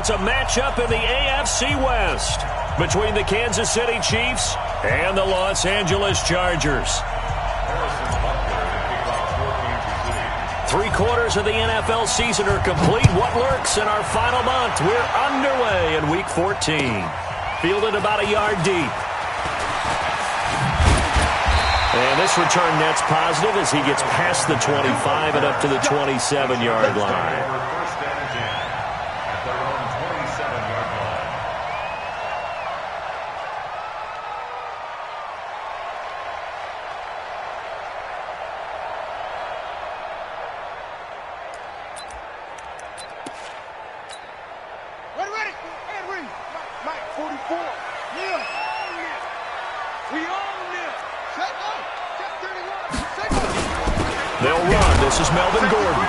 it's a matchup in the AFC West between the Kansas City Chiefs and the Los Angeles Chargers. 3/4 of the NFL season are complete. What lurks in our final month? We're underway in Week 14. Fielded about a yard deep. And this return net's positive as he gets past the 25 and up to the 27-yard line. They'll run. This is Melvin Gordon.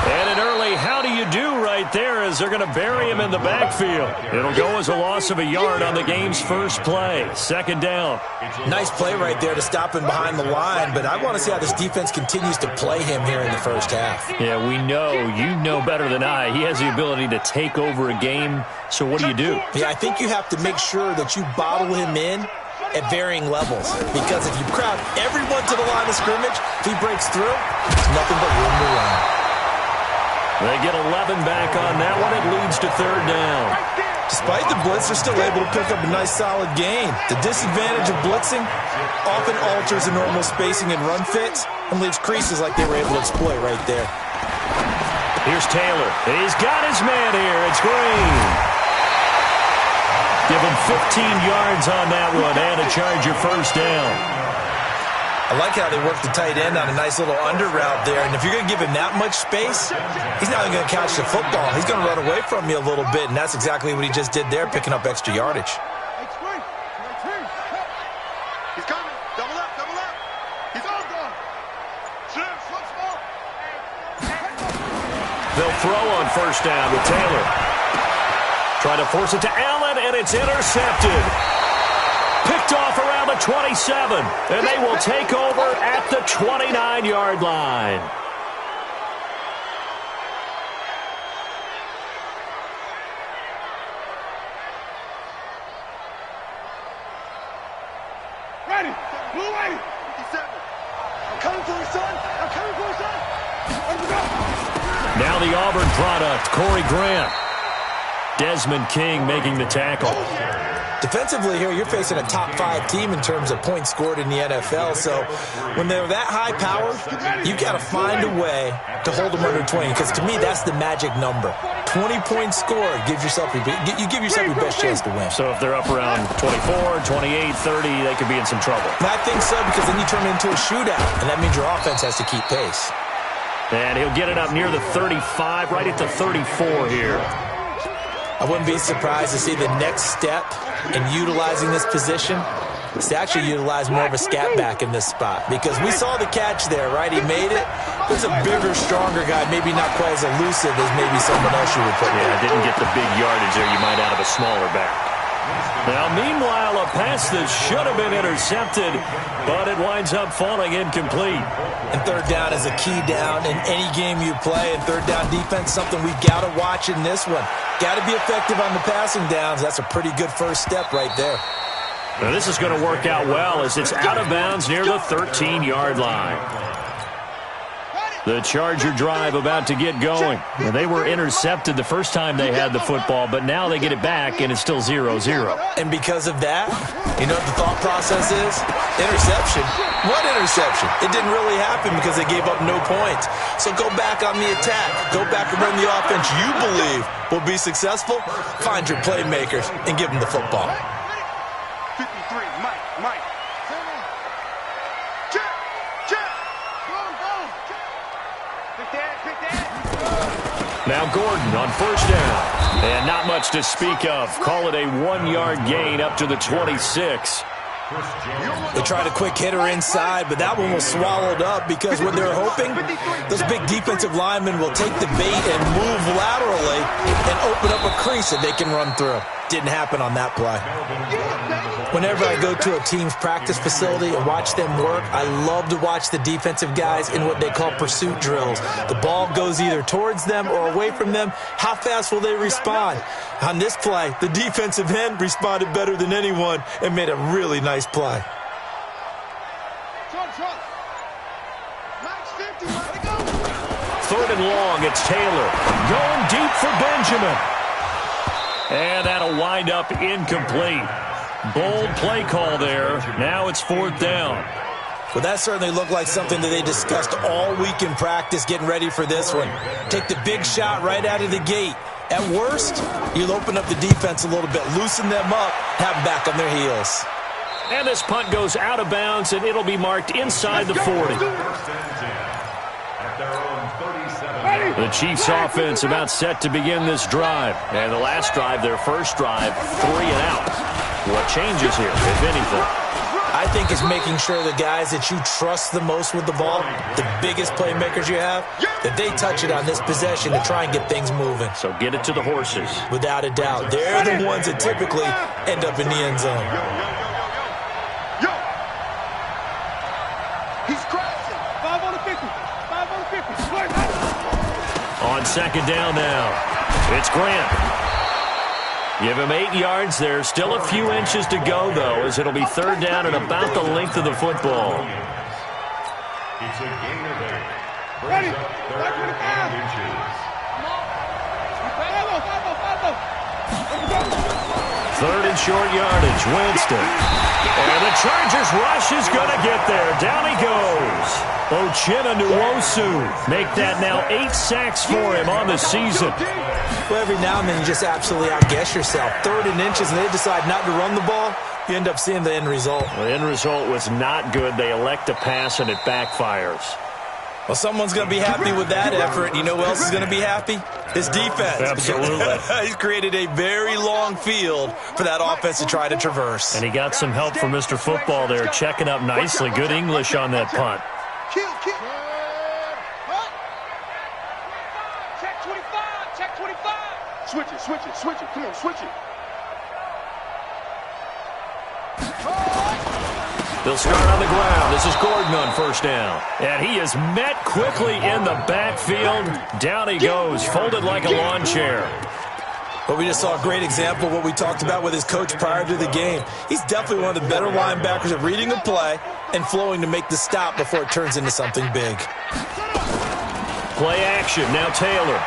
And an early how do you do right there as they're going to bury him in the backfield. It'll go as a loss of a yard on the game's first play. Second down. Nice play right there to stop him behind the line, but I want to see how this defense continues to play him here in the first half. Yeah, we know. You know better than I. He has the ability to take over a game. So what do you do? Yeah, I think you have to make sure that you bottle him in at varying levels, because if you crowd everyone to the line of scrimmage, if he breaks through, it's nothing but room to run. They get 11 back on that one. It leads to third down. Despite the blitz, they're still able to pick up a nice solid gain. The disadvantage of blitzing often alters the normal spacing and run fits and leaves creases like they were able to exploit right there. Here's Taylor. He's got his man here. It's Green. Give him 15 yards on that one and a Charger first down. I like how they work the tight end on a nice little under route there. And if you're going to give him that much space, he's not even going to catch the football. He's going to run away from you a little bit, and that's exactly what he just did there, picking up extra yardage. He's coming. Double up, double up. He's all gone. They'll throw on first down with Taylor. Trying to force it to Allen, and it's intercepted. Picked off around the 27, and they will take over at the 29-yard line. Ready. Blue ready. 57. I'm coming for you, son. I'm coming for you, son. Let me go. Now the Auburn product, Corey Grant. Desmond King making the tackle. Defensively here, you're facing a top-5 team in terms of points scored in the NFL. So when they're that high-powered, you've got to find a way to hold them under 20. Because to me, that's the magic number. 20 points scored gives yourself you give yourself your best chance to win. So if they're up around 24, 28, 30, they could be in some trouble. I think so, because then you turn it into a shootout, and that means your offense has to keep pace. And he'll get it up near the 35, right at the 34 here. I wouldn't be surprised to see the next step in utilizing this position is to actually utilize more of a scat back in this spot. Because we saw the catch there, right? He made it. There's a bigger, stronger guy, maybe not quite as elusive as maybe someone else you would put there. Yeah, didn't get the big yardage there you might out of a smaller back. Now, meanwhile, a pass that should have been intercepted, but it winds up falling incomplete. And third down is a key down in any game you play. And third down defense, something we've got to watch in this one. Got to be effective on the passing downs. That's a pretty good first step right there. Now, this is going to work out well as it's out of bounds near the 13-yard line. The Charger drive about to get going. Well, they were intercepted the first time they had the football, but now they get it back, and it's still 0-0. And because of that, you know what the thought process is? Interception. What interception? It didn't really happen because they gave up no points. So go back on the attack. Go back and run the offense you believe will be successful. Find your playmakers and give them the football. 53, Mike. Now Gordon on first down. And not much to speak of. Call it a 1-yard gain up to the 26. They tried a quick hitter inside, but that one was swallowed up because what they're hoping, those big defensive linemen will take the bait and move laterally and open up a crease that they can run through. Didn't happen on that play. Whenever I go to a team's practice facility and watch them work, I love to watch the defensive guys in what they call pursuit drills. The ball goes either towards them or away from them. How fast will they respond? On this play, the defensive end responded better than anyone and made a really nice play. Third and long, it's Taylor. Going deep for Benjamin. And that'll wind up incomplete. Bold play call there. Now it's fourth down. Well, that certainly looked like something that they discussed all week in practice getting ready for this one. Take the big shot right out of the gate. At worst, you'll open up the defense a little bit, loosen them up, have them back on their heels. And this punt goes out of bounds, and it'll be marked inside the 40. The Chiefs offense about set to begin this drive. And the last drive, their first drive, 3 and out. What changes here, if anything? I think it's making sure the guys that you trust the most with the ball, the biggest playmakers you have, that they touch it on this possession to try and get things moving. So get it to the horses. Without a doubt. They're the ones that typically end up in the end zone. He's crashing. 5 on the 50. 5 on the 50. On second down now, it's Grant. Give him 8 yards there. Still a few inches to go, though, as it'll be third down and about the length of the football. It's a gain of 8. Ready. 5 inches. Third and short yardage, Winston. And the Chargers rush is going to get there. Down he goes. Uchenna Nwosu make that now 8 sacks for him on the season. Well, every now and then you just absolutely outguess yourself. Third and inches and they decide not to run the ball, you end up seeing the end result. The end result was not good. They elect to pass and it backfires. Well, someone's going to be happy with that effort. You know who else is going to be happy? His defense. Absolutely. He's created a very long field for that offense to try to traverse. And he got some help from Mr. Football there, checking up nicely. Good English on that punt. Kill. Check 25. Check 25. Switch it. Come on, switch it. They'll start on the ground. This is Gordon on first down. And he is met quickly in the backfield. Down he goes, folded like a lawn chair. But we just saw a great example of what we talked about with his coach prior to the game. He's definitely one of the better linebackers at reading a play and flowing to make the stop before it turns into something big. Play action. Now Taylor.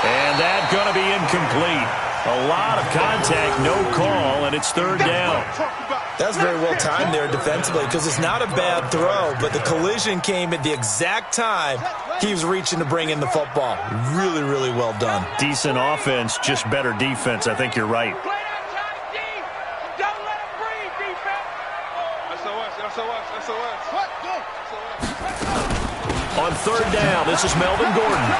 And that's going to be incomplete. A lot of contact, no call, and it's third down. That's very well timed there defensively because it's not a bad throw, but the collision came at the exact time he was reaching to bring in the football. Really, really well done. Decent offense, just better defense. I think you're right. On third down, this is Melvin Gordon.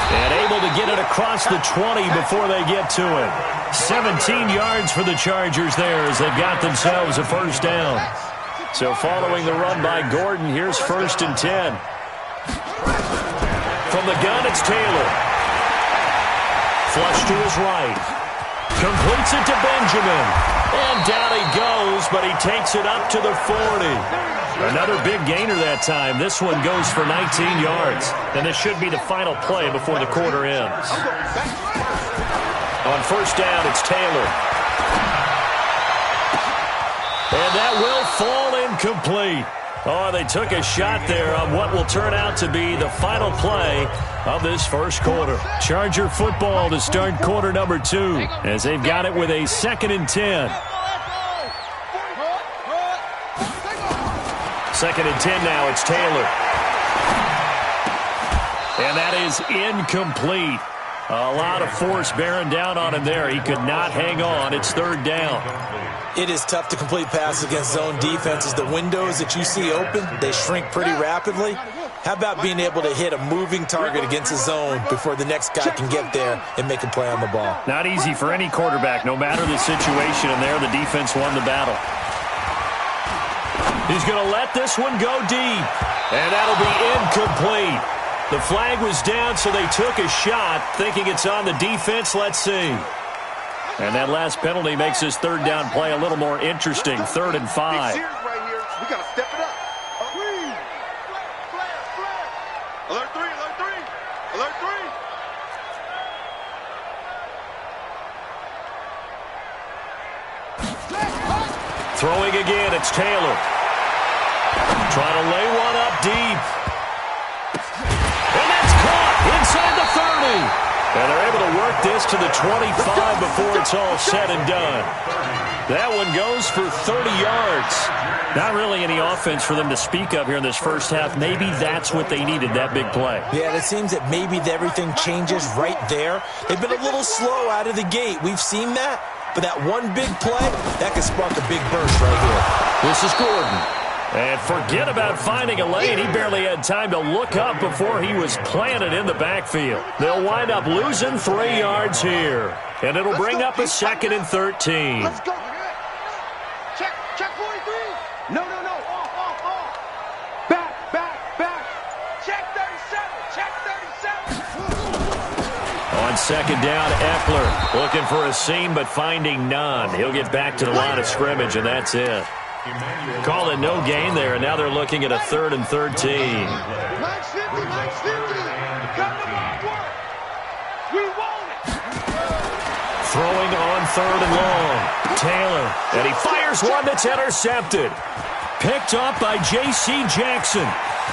And able to get it across the 20 before they get to it. 17 yards for the Chargers there as they've got themselves a first down. So following the run by Gordon, here's first and 10. From the gun, it's Taylor. Flush to his right. Completes it to Benjamin. And down he goes, but he takes it up to the 40. Another big gainer that time. This one goes for 19 yards. And this should be the final play before the quarter ends. On first down, it's Taylor. And that will fall incomplete. Oh, they took a shot there on what will turn out to be the final play of this first quarter. Charger football to start quarter number 2 as they've got it with a second and 10. Second and 10 now, it's Taylor. And that is incomplete. A lot of force bearing down on him there. He could not hang on. It's third down. It is tough to complete passes against zone defenses. The windows that you see open, they shrink pretty rapidly. How about being able to hit a moving target against a zone before the next guy can get there and make a play on the ball? Not easy for any quarterback, no matter the situation, and there the defense won the battle. He's going to let this one go deep, and that'll be incomplete. The flag was down, so they took a shot, thinking it's on the defense. Let's see. And that last penalty makes this third down play a little more interesting. 3rd and 5. Big series right here. We got to step it up. Alert 3, alert 3, alert 3. Throwing again, it's Taylor. Trying to lay one up deep. And that's caught inside the 30. And they're able to work this to the 25 before it's all said and done. That one goes for 30 yards. Not really any offense for them to speak of here in this first half. Maybe that's what they needed, that big play. Yeah, it seems that maybe everything changes right there. They've been a little slow out of the gate. We've seen that. But that one big play, that could spark a big burst right here. This is Gordon. And forget about finding a lane. He barely had time to look up before he was planted in the backfield. They'll wind up losing 3 yards here. And it'll bring up a 2nd and 13. Let's go. Check 43. No. Off. Back. Check 37. On 2nd down, Eckler looking for a seam but finding none. He'll get back to the line of scrimmage, and that's it. Call it no gain there, and now they're looking at a 3rd and 13. Max 50. Got the ball work. We want it. Throwing on 3rd and long. Taylor, and he fires one that's intercepted. Picked up by J.C. Jackson.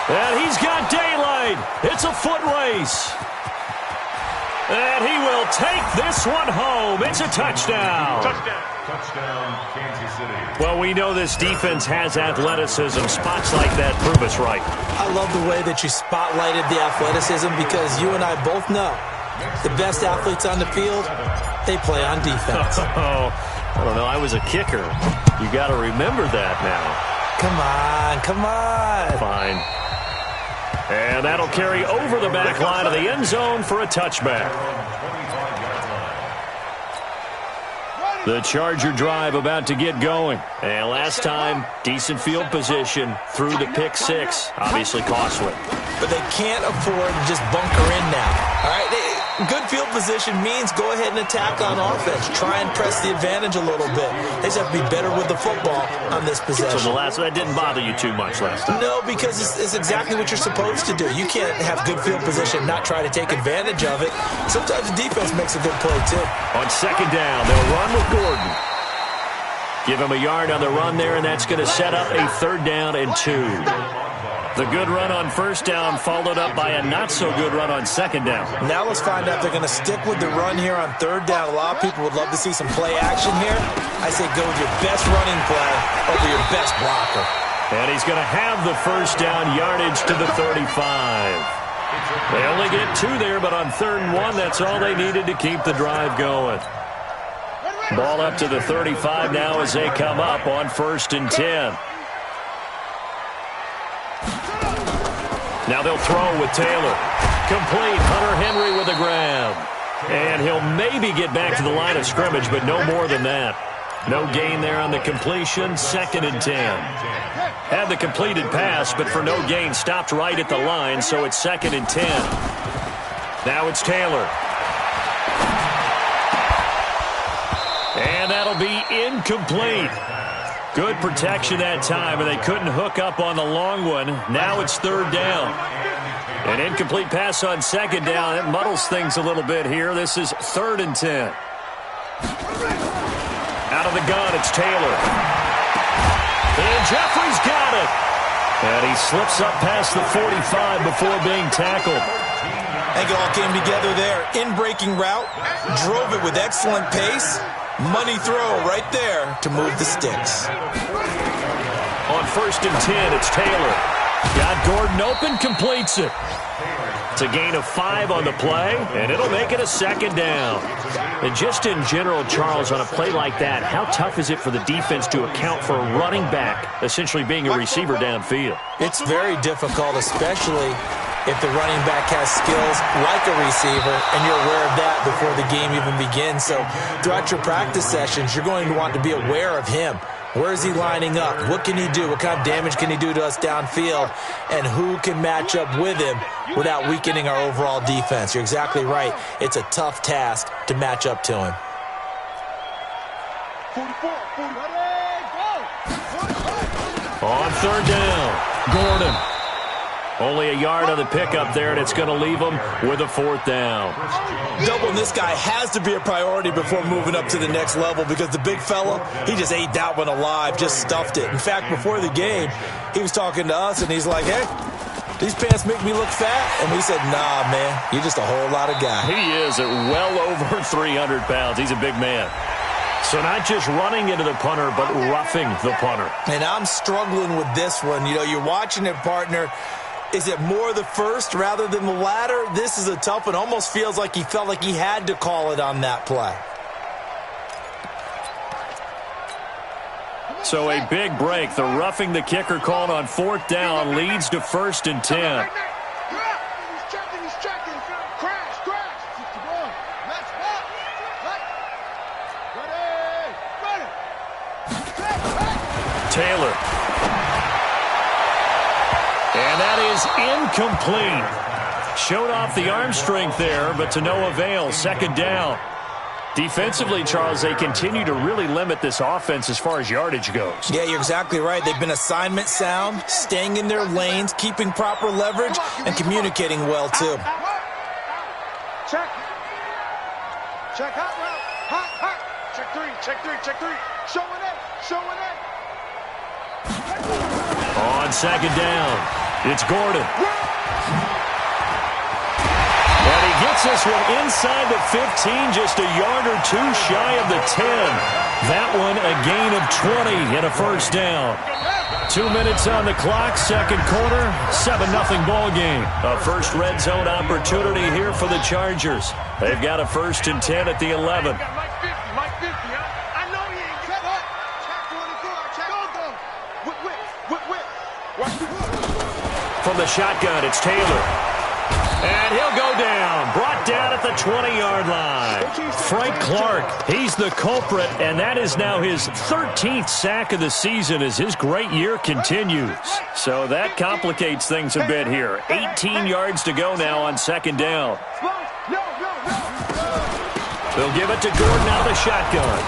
And he's got daylight. It's a foot race. And he will take this one home. It's a touchdown. Touchdown, Kansas City. Well, we know this defense has athleticism. Spots like that prove us right. I love the way that you spotlighted the athleticism because you and I both know the best athletes on the field, they play on defense. Oh, I don't know. I was a kicker. You got to remember that now. Come on. Fine. And that'll carry over the back line of the end zone for a touchback. The Charger drive about to get going. And last time, decent field position through the pick 6. Obviously costly. But they can't afford to just bunker in now. All right, good field position means go ahead and attack on offense. Try and press the advantage a little bit. They just have to be better with the football on this possession. So that didn't bother you too much last time? No, because it's exactly what you're supposed to do. You can't have good field position and not try to take advantage of it. Sometimes the defense makes a good play, too. On 2nd down, they'll run with Gordon. Give him a yard on the run there, and that's going to set up a 3rd down and 2. The good run on 1st down followed up by a not-so-good run on 2nd down. Now let's find out if they're going to stick with the run here on 3rd down. A lot of people would love to see some play action here. I say go with your best running play over your best blocker. And he's going to have the 1st down yardage to the 35. They only get 2 there, but on 3rd and 1, that's all they needed to keep the drive going. Ball up to the 35 now as they come up on 1st and 10. Now they'll throw with Taylor. Complete. Hunter Henry with a grab. And he'll maybe get back to the line of scrimmage, but no more than that. No gain there on the completion. 2nd and 10. Had the completed pass, but for no gain, stopped right at the line, so it's 2nd and 10. Now it's Taylor. And that'll be incomplete. Good protection that time, and they couldn't hook up on the long one. Now it's 3rd down. An incomplete pass on 2nd down. It muddles things a little bit here. This is 3rd and 10. Out of the gun, it's Taylor. And Jeffrey's got it. And he slips up past the 45 before being tackled. I think it all came together there. In-breaking route, drove it with excellent pace. Money throw right there to move the sticks. On 1st and 10, it's Taylor. Got Gordon open, completes it. It's a gain of 5 on the play, and it'll make it a 2nd down. And just in general, Charles, on a play like that, how tough is it for the defense to account for a running back essentially being a receiver downfield? It's very difficult, especially if the running back has skills like a receiver, and you're aware of that before the game even begins. So throughout your practice sessions, you're going to want to be aware of him. Where is he lining up? What can he do? What kind of damage can he do to us downfield? And who can match up with him without weakening our overall defense? You're exactly right. It's a tough task to match up to him. 44, 40, go! On third down, Gordon. Only a yard on the pickup there, and it's going to leave him with a fourth down. Doubling this guy has to be a priority before moving up to the next level because the big fella, he just ate that one alive, just stuffed it. In fact, before the game, he was talking to us, and he's like, hey, these pants make me look fat. And we said, nah, man, you're just a whole lot of guy. He is at well over 300 pounds. He's a big man. So not just running into the punter, but roughing the punter. And I'm struggling with this one. You know, you're watching it, partner. Is it more the first rather than the latter? This is a tough one. Almost feels like he felt like he had to call it on that play. So a big break. The roughing the kicker called on fourth down leads to 1st and 10. He's checking. Crash. 61. Match up. Ready. Taylor. And that is incomplete. Showed off the arm strength there, but to no avail. 2nd down. Defensively, Charles, they continue to really limit this offense as far as yardage goes. Yeah, you're exactly right. They've been assignment sound, staying in their lanes, keeping proper leverage, and communicating well, too. Check. Hot route. Hot. Check three. Showing it. On 2nd down, it's Gordon. And he gets this one inside the 15, just a yard or two shy of the 10. That one a gain of 20 and a 1st down. 2 minutes on the clock, 2nd quarter, 7-0 ball game. A first red zone opportunity here for the Chargers. They've got a 1st and 10 at the 11. Mike 50, huh? I know he ain't cut up. Check 44. Whip. From the shotgun, it's Taylor. And he'll go down. Brought down at the 20-yard line. Frank Clark, he's the culprit, and that is now his 13th sack of the season as his great year continues. So that complicates things a bit here. 18 yards to go now on 2nd down. They'll give it to Gordon out of the shotgun.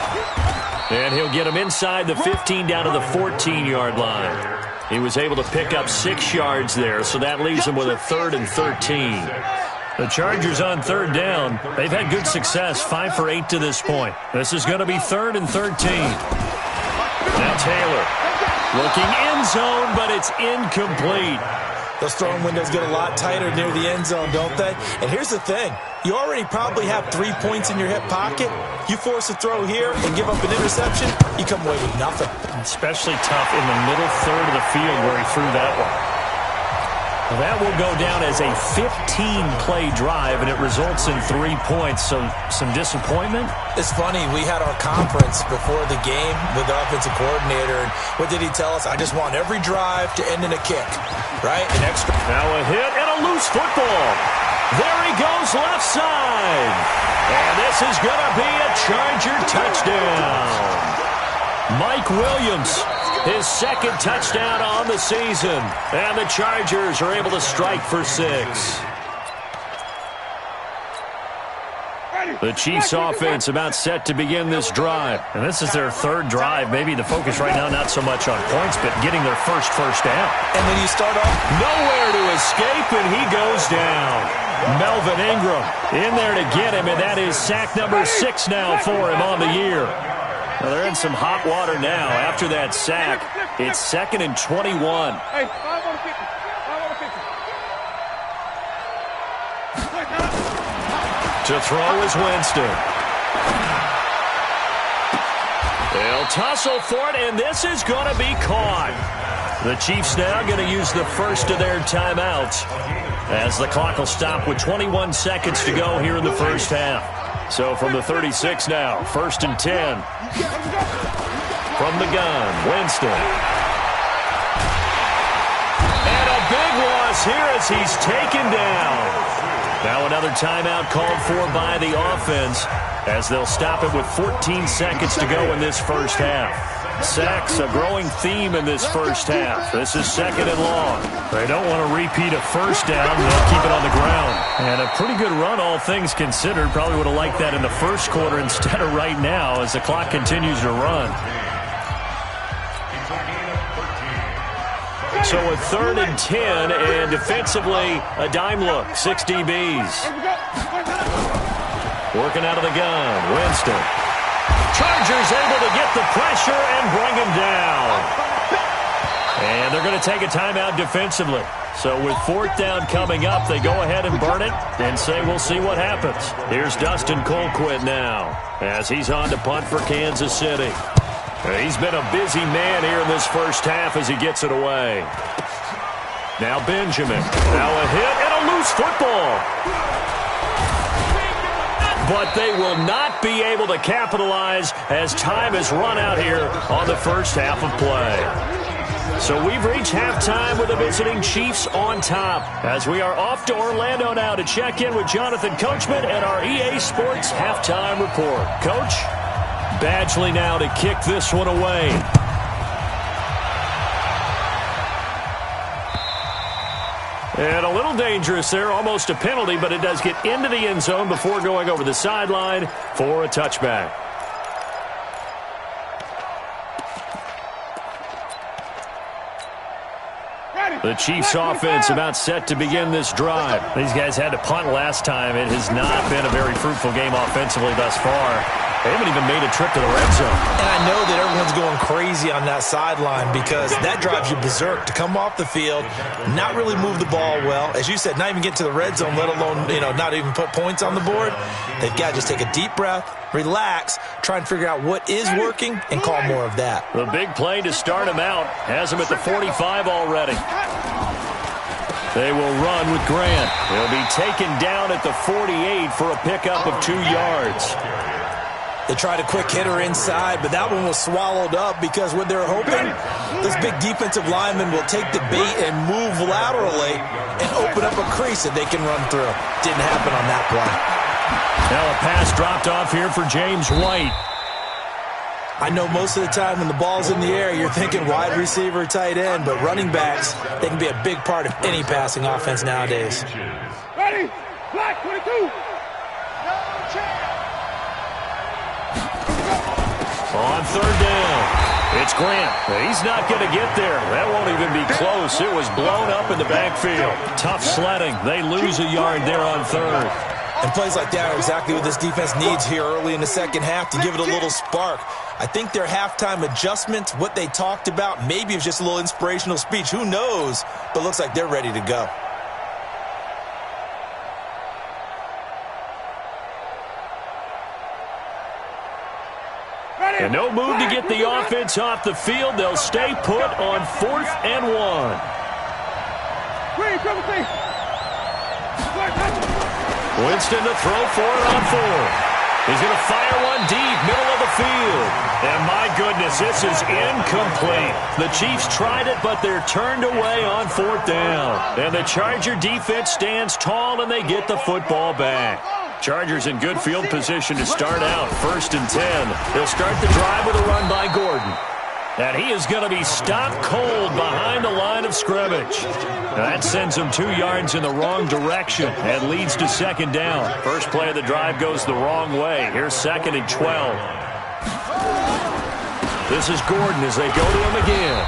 And he'll get him inside the 15 down to the 14-yard line. He was able to pick up 6 yards there, so that leaves him with a 3rd and 13. The Chargers on 3rd down. They've had good success, 5 for 8 to this point. This is going to be 3rd and 13. Now Taylor looking end zone, but it's incomplete. Those throwing windows get a lot tighter near the end zone, don't they? And here's the thing. You already probably have 3 points in your hip pocket. You force a throw here and give up an interception, you come away with nothing. Especially tough in the middle third of the field where he threw that one. Well, that will go down as a 15-play drive, and it results in 3 points. So some disappointment? It's funny. We had our conference before the game with the offensive coordinator. And what did he tell us? I just want every drive to end in a kick, right? An extra. Now a hit and a loose football. There he goes left side. And this is going to be a Charger touchdown. Mike Williams, his 2nd touchdown on the season. And the Chargers are able to strike for 6. The Chiefs offense about set to begin this drive. And this is their 3rd drive. Maybe the focus right now not so much on points, but getting their first down. And then you start off. Nowhere to escape, and he goes down. Melvin Ingram in there to get him, and that is sack number 6 now for him on the year. Well, they're in some hot water now. After that sack, it's 2nd and 21. Hey, 5 on 50. 5 on 50. To throw is Winston. They'll tussle for it, and this is going to be caught. The Chiefs now going to use the first of their timeouts as the clock will stop with 21 seconds to go here in the first half. So from the 36 now, 1st and 10. From the gun, Winston. And a big loss here as he's taken down. Now another timeout called for by the offense as they'll stop it with 14 seconds to go in this first half. Sacks, a growing theme in this first half. This is 2nd and long. They don't want to repeat a first down. They'll keep it on the ground. And a pretty good run, all things considered. Probably would have liked that in the first quarter instead of right now as the clock continues to run. So a 3rd and 10, and defensively, a dime look. 6 DBs. Working out of the gun. Winston. Chargers able to get the pressure and bring him down. And they're going to take a timeout defensively. So with 4th down coming up, they go ahead and burn it and say we'll see what happens. Here's Dustin Colquitt now as he's on to punt for Kansas City. He's been a busy man here in this first half as he gets it away. Now Benjamin. Now a hit and a loose football. But they will not be able to capitalize as time has run out here on the first half of play. So we've reached halftime with the visiting Chiefs on top as we are off to Orlando now to check in with Jonathan Coachman and our EA Sports Halftime Report. Coach, Badgley now to kick this one away. And a little dangerous there, almost a penalty, but it does get into the end zone before going over the sideline for a touchback. The Chiefs offense about set to begin this drive. These guys had to punt last time. It has not been a very fruitful game offensively thus far. They haven't even made a trip to the red zone. And I know that everyone's going crazy on that sideline because that drives you berserk to come off the field, not really move the ball well. As you said, not even get to the red zone, let alone, not even put points on the board. They've got to just take a deep breath, relax, try and figure out what is working, and call more of that. The big play to start him out has him at the 45 already. They will run with Grant. He'll be taken down at the 48 for a pickup of 2 yards. They tried a quick hitter inside, but that one was swallowed up because what they're hoping, this big defensive lineman will take the bait and move laterally and open up a crease that they can run through. Didn't happen on that play. Now a pass dropped off here for James White. I know most of the time when the ball's in the air, you're thinking wide receiver, tight end, but running backs, they can be a big part of any passing offense nowadays. Ready? Black 22. No chance. On 3rd down, it's Grant. He's not going to get there. That won't even be close. It was blown up in the backfield. Tough sledding. They lose a yard there on 3rd. And plays like that are exactly what this defense needs here early in the second half to give it a little spark. I think their halftime adjustment, what they talked about, maybe it was just a little inspirational speech. Who knows? But looks like they're ready to go. And no move to get the offense off the field. They'll stay put on 4th and 1. Winston to throw for it on 4th. He's going to fire one deep, middle of the field. And my goodness, this is incomplete. The Chiefs tried it, but they're turned away on 4th down. And the Charger defense stands tall, and they get the football back. Chargers in good field position to start out. 1st and 10. They'll start the drive with a run by Gordon. And he is going to be stopped cold behind the line of scrimmage. Now that sends him 2 yards in the wrong direction and leads to 2nd down. First play of the drive goes the wrong way. Here's 2nd and 12. This is Gordon as they go to him again.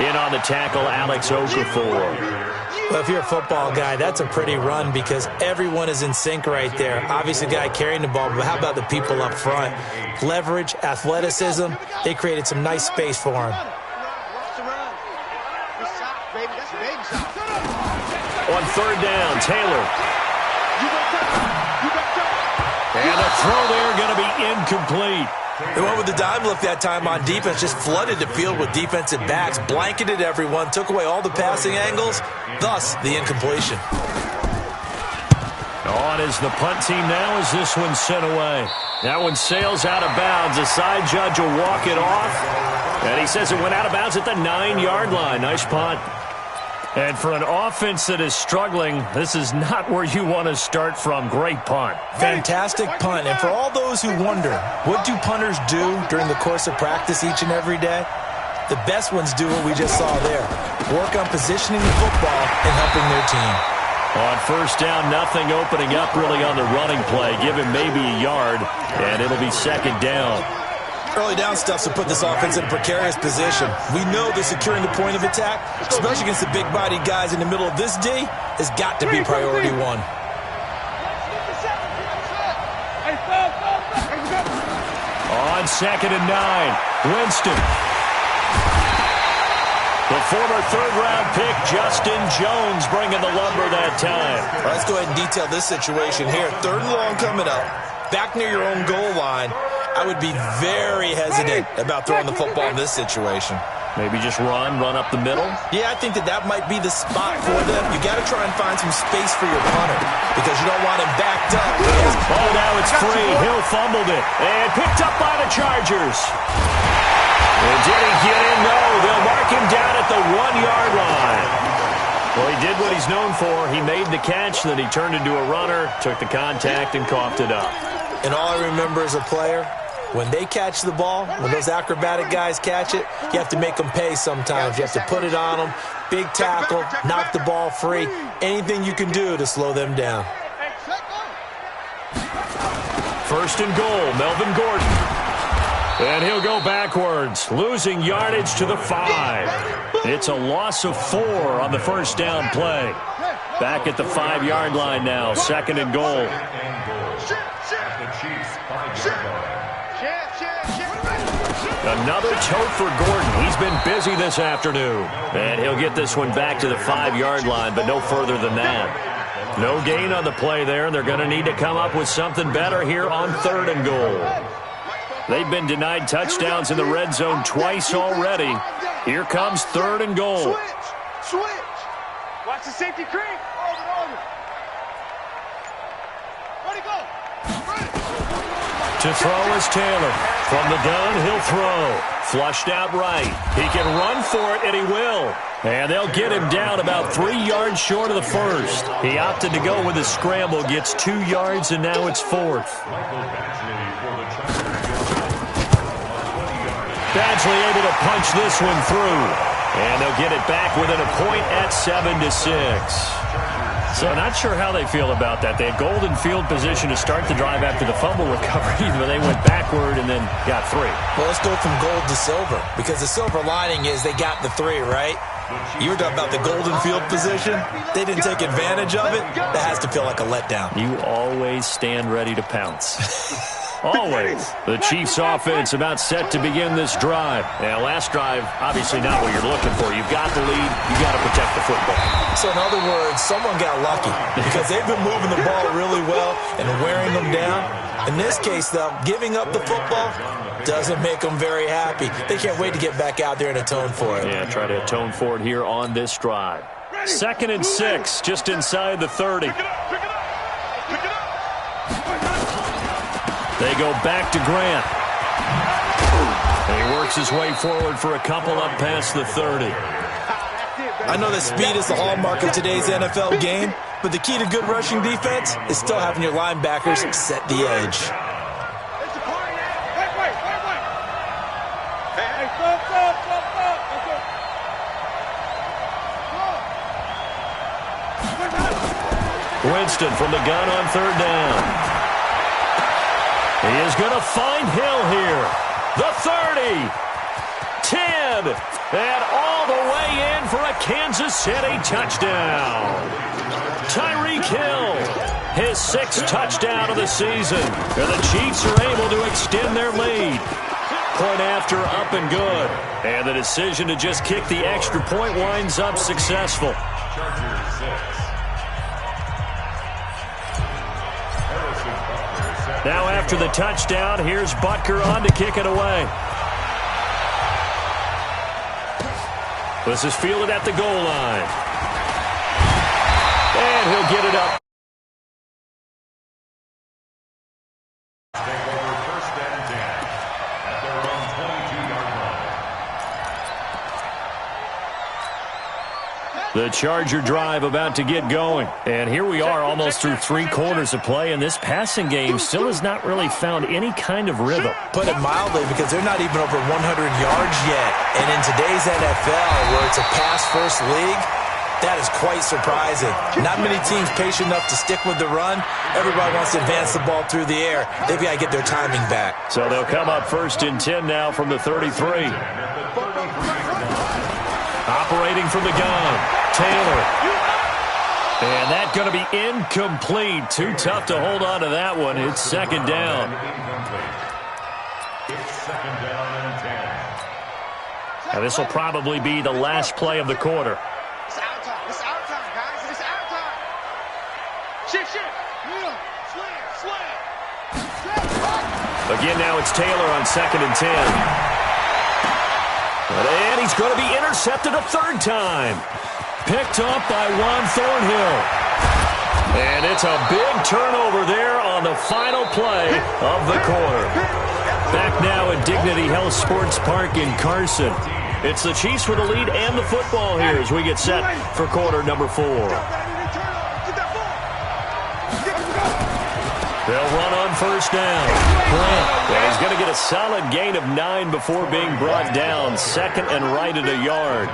In on the tackle, Alex Okafor. Well, if you're a football guy, that's a pretty run because everyone is in sync right there. Obviously, the guy carrying the ball, but how about the people up front? Leverage, athleticism, they created some nice space for him. On 3rd down, Taylor. And a throw there going to be incomplete. They went with the dime look that time on defense, just flooded the field with defensive backs, blanketed everyone, took away all the passing angles, thus the incompletion. On is the punt team now as this one's sent away. That one sails out of bounds. The side judge will walk it off. And he says it went out of bounds at the 9-yard line. Nice punt. And for an offense that is struggling, this is not where you want to start from. Great punt. Fantastic punt. And for all those who wonder, what do punters do during the course of practice each and every day? The best ones do what we just saw there. Work on positioning the football and helping their team. On first down, nothing opening up really on the running play. Give him maybe a yard, and it'll be second down. Early down stuff to put this offense in a precarious position. We know that securing the point of attack, especially against the big-bodied guys in the middle of this D, has got to be priority one. On 2nd and 9, Winston. The former third-round pick, Justin Jones, bringing the lumber that time. Let's go ahead and detail this situation here. 3rd and long coming up, back near your own goal line. I would be very hesitant about throwing the football in this situation. Maybe just run up the middle? Yeah, I think that might be the spot for them. You got to try and find some space for your punter because you don't want him backed up. Oh, now it's free. Hill fumbled it and picked up by the Chargers. And did he get in? No, they'll mark him down at the 1-yard line. Well, he did what he's known for. He made the catch, then he turned into a runner, took the contact, and coughed it up. And all I remember as a player, when they catch the ball, when those acrobatic guys catch it, you have to make them pay sometimes. You have to put it on them, big tackle, knock the ball free, anything you can do to slow them down. 1st and goal, Melvin Gordon. And he'll go backwards, losing yardage to the 5. It's a loss of 4 on the first down play. Back at the 5-yard line now, 2nd and goal. Another tote for Gordon. He's been busy this afternoon. And he'll get this one back to the 5-yard line, but no further than that. No gain on the play there. They're going to need to come up with something better here on 3rd and goal. They've been denied touchdowns in the red zone twice already. Here comes 3rd and goal. Switch. Watch the safety creep. Ready, go. To throw is Taylor. From the gun, he'll throw. Flushed out right. He can run for it, and he will. And they'll get him down about 3 yards short of the first. He opted to go with a scramble, gets 2 yards, and now it's 4th. Badgley able to punch this one through. And they'll get it back within a point at 7-6. So not sure how they feel about that. They had golden field position to start the drive after the fumble recovery, but they went backward and then got 3. Well, let's go from gold to silver, because the silver lining is they got the 3, right? You were talking about the golden field position. They didn't take advantage of it. That has to feel like a letdown. You always stand ready to pounce. Always. The Chiefs offense about set to begin this drive. Now, last drive, obviously not what you're looking for. You've got the lead. You've got to protect the football. So, in other words, someone got lucky because they've been moving the ball really well and wearing them down. In this case, though, giving up the football doesn't make them very happy. They can't wait to get back out there and atone for it. Yeah, try to atone for it here on this drive. 2nd and 6, just inside the 30. They go back to Grant. And he works his way forward for a couple up past the 30. I know that speed is the hallmark of today's NFL game, but the key to good rushing defense is still having your linebackers set the edge. Winston from the gun on 3rd down. He is going to find Hill here. The 30, 10, and all the way in for a Kansas City touchdown. Tyreek Hill, his 6th touchdown of the season. And the Chiefs are able to extend their lead. Point after, up and good. And the decision to just kick the extra point winds up successful. Now after the touchdown, here's Butker on to kick it away. This is fielded at the goal line. And he'll get it up. The Charger drive about to get going. And here we are almost through 3 quarters of play, and this passing game still has not really found any kind of rhythm. Put it mildly, because they're not even over 100 yards yet. And in today's NFL, where it's a pass-first league, that is quite surprising. Not many teams patient enough to stick with the run. Everybody wants to advance the ball through the air. They've got to get their timing back. So they'll come up 1st and 10 now from the 33. Operating from the gun, Taylor. And that's going to be incomplete. Too tough to hold on to that one. It's 2nd down. Now this will probably be the last play of the quarter. It's our time. It's our time, guys. It's our time. Shift. Slam. Again, now it's Taylor on 2nd and 10. And he's going to be intercepted a 3rd time. Picked up by Juan Thornhill. And it's a big turnover there on the final play of the quarter. Back now at Dignity Health Sports Park in Carson. It's the Chiefs with the lead and the football here as we get set for quarter number 4. They'll run on 1st down. And he's going to get a solid gain of 9 before being brought down. 2nd and right at a yard.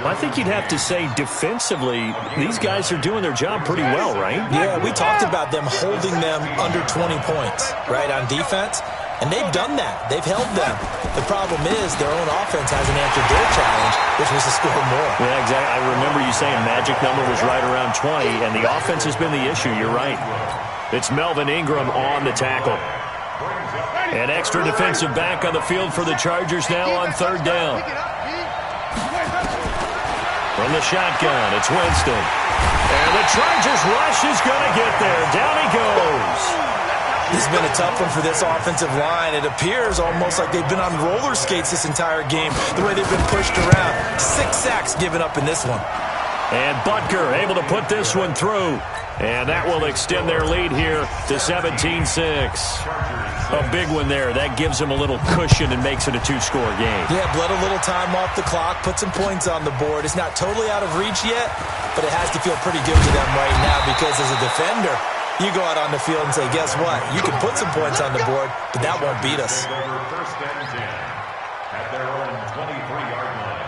I think you'd have to say defensively, these guys are doing their job pretty well, right? Yeah, we talked about them holding them under 20 points, right, on defense. And they've done that. They've held them. The problem is their own offense hasn't answered their challenge, which was to score more. Yeah, exactly. I remember you saying magic number was right around 20, and the offense has been the issue. You're right. It's Melvin Ingram on the tackle. An extra defensive back on the field for the Chargers now on 3rd down. From the shotgun, it's Winston. And the Chargers rush is going to get there. Down he goes. This has been a tough one for this offensive line. It appears almost like they've been on roller skates this entire game, the way they've been pushed around. 6 sacks given up in this one. And Butker able to put this one through. And that will extend their lead here to 17-6. A big one there. That gives them a little cushion and makes it a 2-score game. Yeah, bled a little time off the clock, put some points on the board. It's not totally out of reach yet, but it has to feel pretty good to them right now because as a defender, you go out on the field and say, guess what? You can put some points on the board, but that won't beat us. At their own 23-yard line.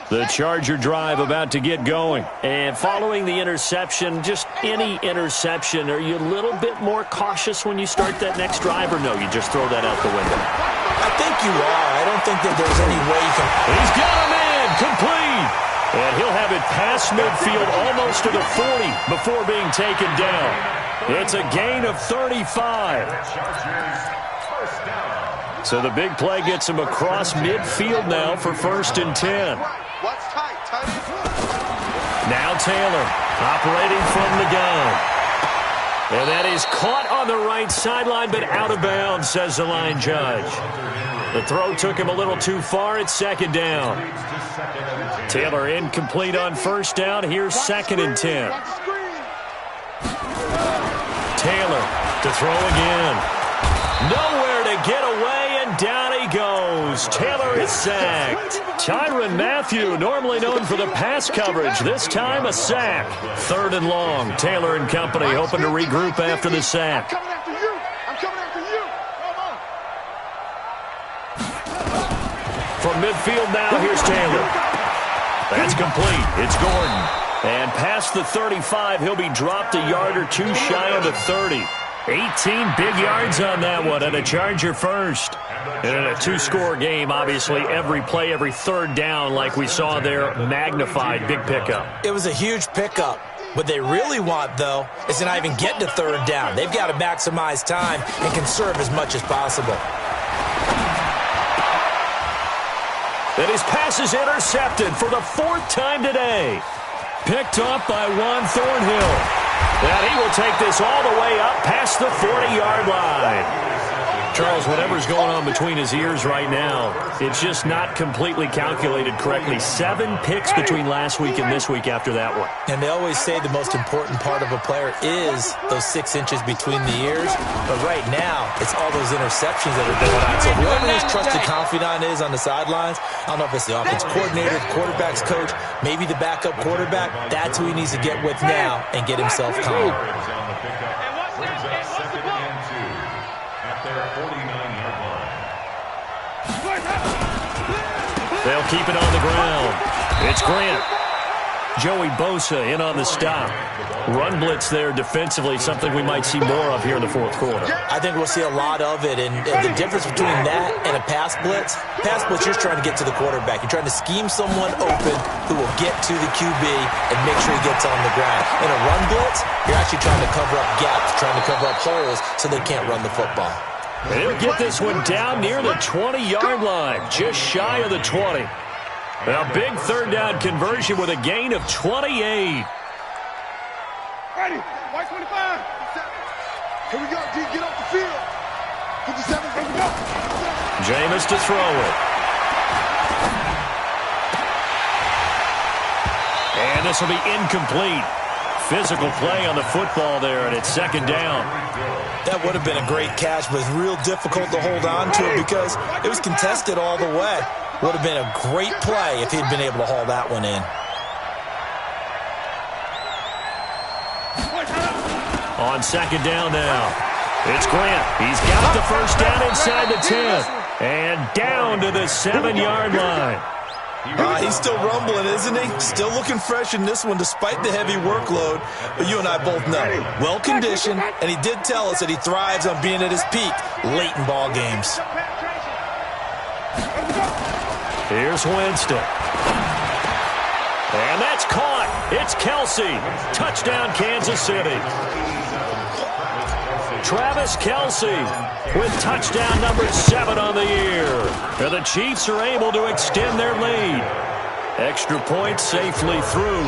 The Charger drive about to get going. And following the interception, just any interception, are you a little bit more cautious when you start that next drive, or no, you just throw that out the window? I think you are. I don't think that there's any way you can... He's got a man, complete. And he'll have it past midfield almost to the 40 before being taken down. It's a gain of 35. So the big play gets him across midfield now for 1st and 10. Now Taylor operating from the gun. And that is caught on the right sideline, but out of bounds, says the line judge. The throw took him a little too far. It's 2nd down. Taylor incomplete on 1st down. Here's 2nd and 10. Taylor to throw again. Nowhere to get away, and down he goes. Taylor is sacked. Tyrann Mathieu, normally known for the pass coverage, this time a sack. 3rd and long. Taylor and company hoping to regroup after the sack. I'm coming after you. I'm coming after you. Come on. From midfield now, here's Taylor. That's complete. It's Gordon. And past the 35, he'll be dropped a yard or 2 shy of the 30. 18 big yards on that one, and a Charger first. And in a 2-score game, obviously, every play, every 3rd down, like we saw there, magnified, big pickup. It was a huge pickup. What they really want, though, is to not even get to 3rd down. They've got to maximize time and conserve as much as possible. And his pass is intercepted for the 4th time today. Picked off by Juan Thornhill. And he will take this all the way up past the 40-yard line. Charles, whatever's going on between his ears right now, it's just not completely calculated correctly. 7 picks between last week and this week after that one. And they always say the most important part of a player is those 6 inches between the ears. But right now, it's all those interceptions that are going on. So whoever his trusted confidant is on the sidelines, I don't know if it's the offense coordinator, the quarterback's coach, maybe the backup quarterback, that's who he needs to get with now and get himself calm. Brings up 2nd and 2 at their 49-yard line. They'll keep it on the ground. It's Grant. Joey Bosa in on the stop. Run blitz there defensively, something we might see more of here in the fourth quarter. I think we'll see a lot of it, and the difference between that and a pass blitz, you're just trying to get to the quarterback. You're trying to scheme someone open who will get to the QB and make sure he gets on the ground. In a run blitz, you're actually trying to cover up gaps, trying to cover up holes so they can't run the football. And he'll get this one down near the 20-yard line, just shy of the 20. A big third down conversion with a gain of 28. Ready, white 25. Here we go, D, get off the field. 57, here we go. Jameis to throw it. And this will be incomplete. Physical play on the football there, and it's 2nd down. That would have been a great catch, but it's real difficult to hold on to it because it was contested all the way. Would have been a great play if he'd been able to haul that one in. On 2nd down now, it's Grant. He's got the first down inside the 10. And down to the 7-yard line. He's still rumbling, isn't he? Still looking fresh in this one despite the heavy workload. But you and I both know, well-conditioned, and he did tell us that he thrives on being at his peak late in ball games. Here's Winston. And that's caught. It's Kelsey. Touchdown, Kansas City. Travis Kelsey with touchdown number 7 on the year. And the Chiefs are able to extend their lead. Extra point safely through.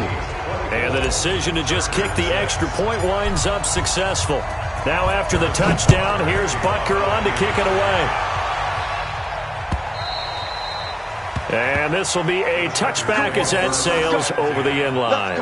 And the decision to just kick the extra point winds up successful. Now after the touchdown, here's Butker on to kick it away. And this will be a touchback as that sails over the end line.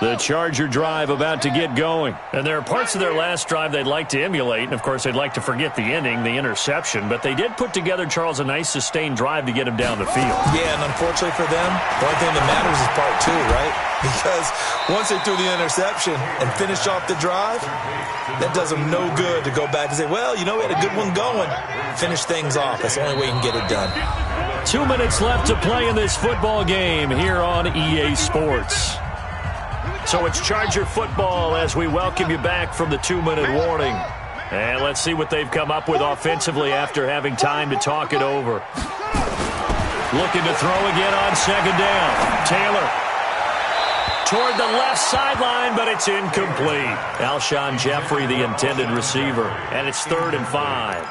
The Charger drive about to get going. And there are parts of their last drive they'd like to emulate. And, of course, they'd like to forget the ending, the interception. But they did put together, Charles, a nice sustained drive to get him down the field. Yeah, and unfortunately for them, the only thing that matters is part 2, right? Because once they threw the interception and finished off the drive, that does them no good to go back and say, well, you know, we had a good one going. Finish things off. That's the only way you can get it done. 2 minutes left to play in this football game here on EA Sports. So it's Charger football as we welcome you back from the 2-minute warning. And let's see what they've come up with offensively after having time to talk it over. Looking to throw again on 2nd down. Taylor toward the left sideline, but it's incomplete. Alshon Jeffrey, the intended receiver. And it's 3rd and 5.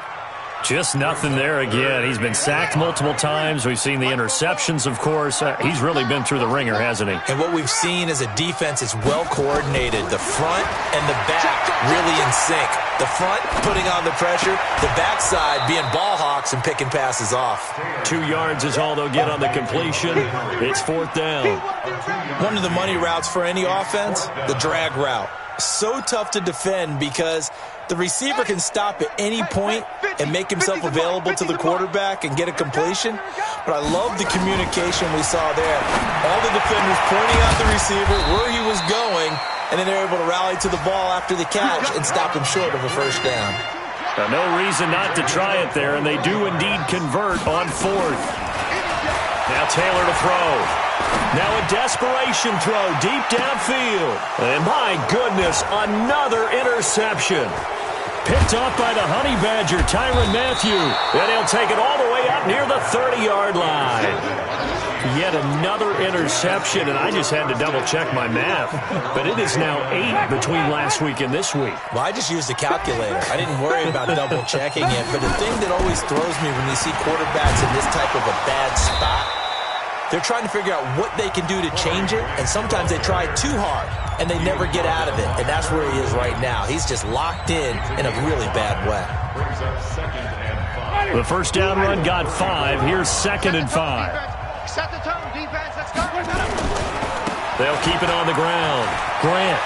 Just nothing there again. He's been sacked multiple times. We've seen the interceptions, of course. He's really been through the ringer, hasn't he? And what we've seen is a defense that's well coordinated. The front and the back really in sync. The front putting on the pressure. The backside being ball hawks and picking passes off. 2 yards is all they'll get on the completion. It's 4th down. One of the money routes for any offense, the drag route. So tough to defend because the receiver can stop at any point and make himself available to the quarterback and get a completion. But I love the communication we saw there. All the defenders pointing out the receiver, where he was going, and then they're able to rally to the ball after the catch and stop him short of a first down. No reason not to try it there, and they do indeed convert on 4th. Now Taylor to throw. Now a desperation throw deep downfield. And my goodness, another interception. Picked off by the Honey Badger, Tyrann Mathieu. And he'll take it all the way up near the 30-yard line. Yet another interception, and I just had to double-check my math. But it is now 8 between last week and this week. Well, I just used a calculator. I didn't worry about double-checking it. But the thing that always throws me when you see quarterbacks in this type of a bad spot They're trying to figure out what they can do to change it, and sometimes they try too hard, and they never get out of it, and that's where he is right now. He's just locked in a really bad way. Brings up 2nd and 5. The first down run got 5. Here's 2nd and 5. Set the tone, defense. Let's go. They'll keep it on the ground. Grant.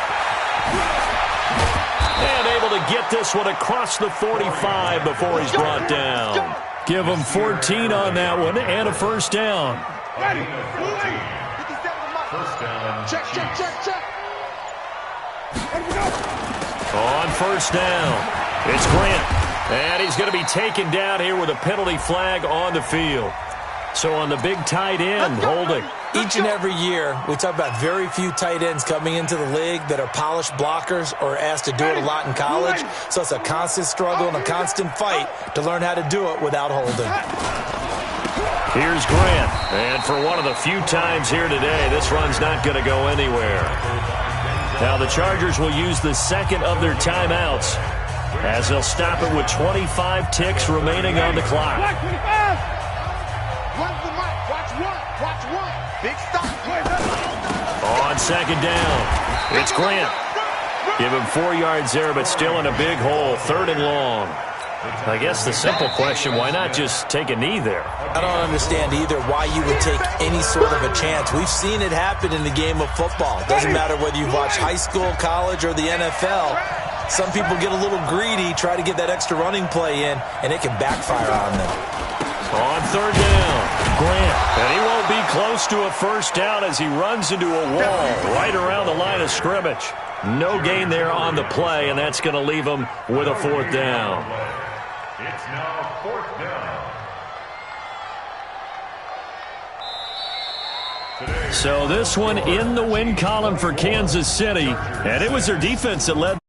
And able to get this one across the 45 before he's brought down. Give him 14 on that one and a first down. Ready. First down. Check. Ready to go. On first down, it's Grant. And he's going to be taken down here with a penalty flag on the field. So on the big tight end, holding. Each and every year, we talk about very few tight ends coming into the league that are polished blockers or asked to do it a lot in college. So it's a constant struggle and a constant fight to learn how to do it without holding. Here's Grant. And for one of the few times here today, this run's not going to go anywhere. Now the Chargers will use the second of their timeouts as they'll stop it with 25 ticks remaining on the clock. Watch one. Big stop. On second down, it's Grant. Give him 4 yards there, but still in a big hole. 3rd and long. I guess the simple question, why not just take a knee there? I don't understand either why you would take any sort of a chance. We've seen it happen in the game of football. Doesn't matter whether you watch high school, college, or the NFL. Some people get a little greedy, try to get that extra running play in, and it can backfire on them. On 3rd down, Grant. And he won't be close to a first down as he runs into a wall right around the line of scrimmage. No gain there on the play, and that's going to leave him with a 4th down. It's now 4th down. So this one in the win column for Kansas City, and it was their defense that led.